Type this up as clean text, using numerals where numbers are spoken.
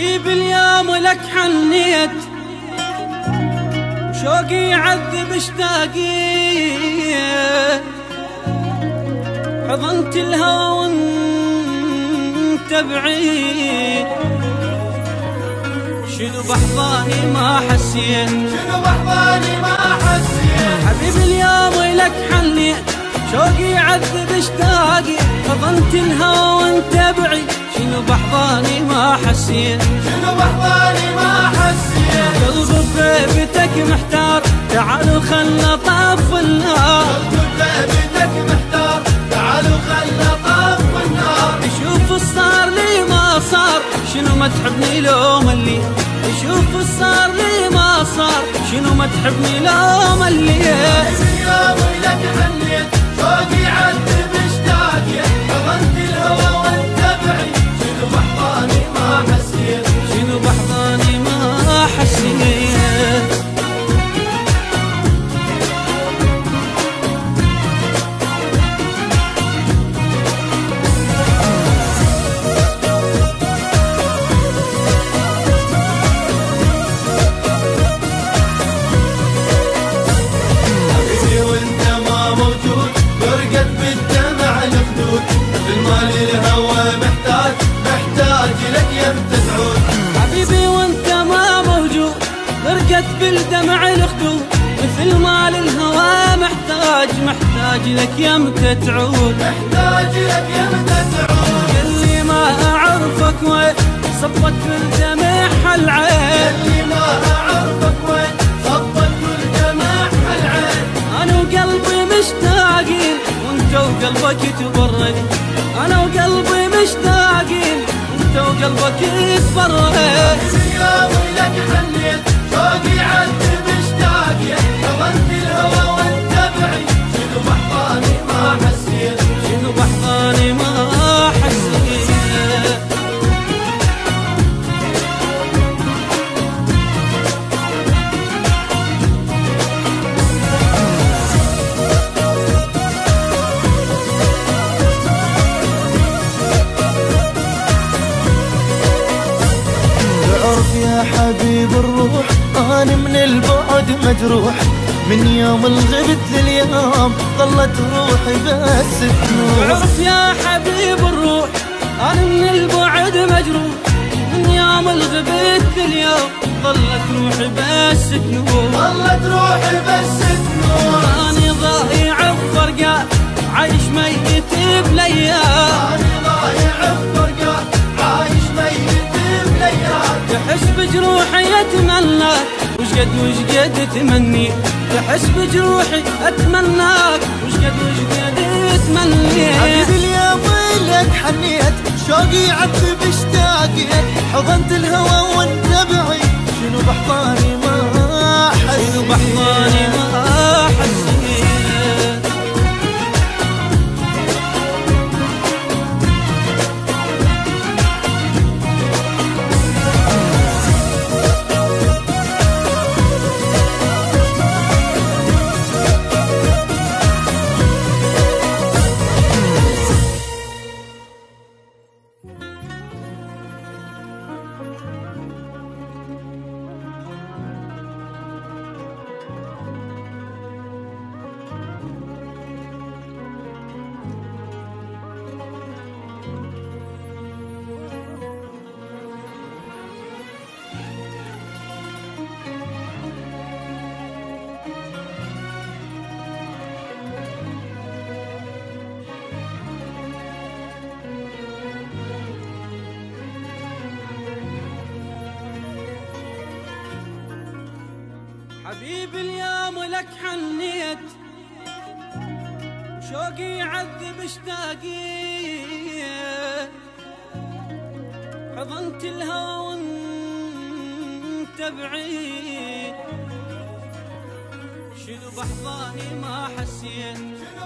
حبيبي اليوم لك حنيت وشوقي يعذب اشتاقي، حضنت الهوى وانت بعيد، شنو بحضاني ما حسيت، شنو بحضاني ما حسيت. حبيبي اليوم لك حنيت شوقي يعذب اشتاقي، حضنت الهوى وانت بعيد، شنو بحضاني ما حسيت، شنو بحضاني ما حسيت. قلبي بغيبتك محتار، تعالوا خلنا طاف النار، قلبي بغيبتك محتار، تعالوا خلنا طاف النار. شوف صار لي ما صار، شنو ما تحبني لو مليت، شوف صار لي ما صار، شنو ما تحبني لو مليت. اليوم لك حنيت شوقي يعذب اشتاقي، حضنت الهوى وانت بعيد، شنو بحضاني ما حسيت، شنو بحضاني ما حسيت. حبيبي وانت ما موجود برقت بالدمع الخدود، مثل ما للهوى محتاج، محتاج لك يمتى تعود. حبيبي وانت ما موجود غرقت بالدمع الخدود، مثل ما للهوى محتاج، محتاج لك يمتى تعود، محتاج لك يمتى تعود. اللي ما اعرفك وين صبت كل دمع العين، اللي ما اعرفك وين صبت كل دمع العين. انا وقلبي مشتاقين وانت وقلبك تبرد، انا وقلبي مشتاقين وانت وقلبك تبرد. اليوم لك حنيت شوقي يعذب اشتاقي، حضنت الهوى وانت بعيد، شنو بحضاني ما حسيت، شنو بحضاني ما حسيت. تعرف يا حبيب الروح أنا من البعد مجروح، من يوم الغبت لليوم ظلت روحي بس تنوح. تعرف يا حبيب الروح انا من البعد مجروح، من يوم الغبت اليوم ظلت روحي بس تنوح، ظلت روحي بس تنوح. أنا ضايع بفرقة عايش ميت بليال، أنا ضايع بفرقة عايش ميت بليال. تحس بجروحي اتمناك وشقد تمني، تحس بجروحي اتمناك وشقد تمني. حبيبي اليوم لك حنيت شوقي يعذب اشتاقي، حضنت الهوى وانت بعيد، شنو بحضاني ما حسيت، شنو بحضاني ما حسيت. حبيبي اليوم لك حنيت وشوقي يعذب اشتاقي، حضنت الهوى وانت بعيد، شنو بحضاني ما حسيت، شنو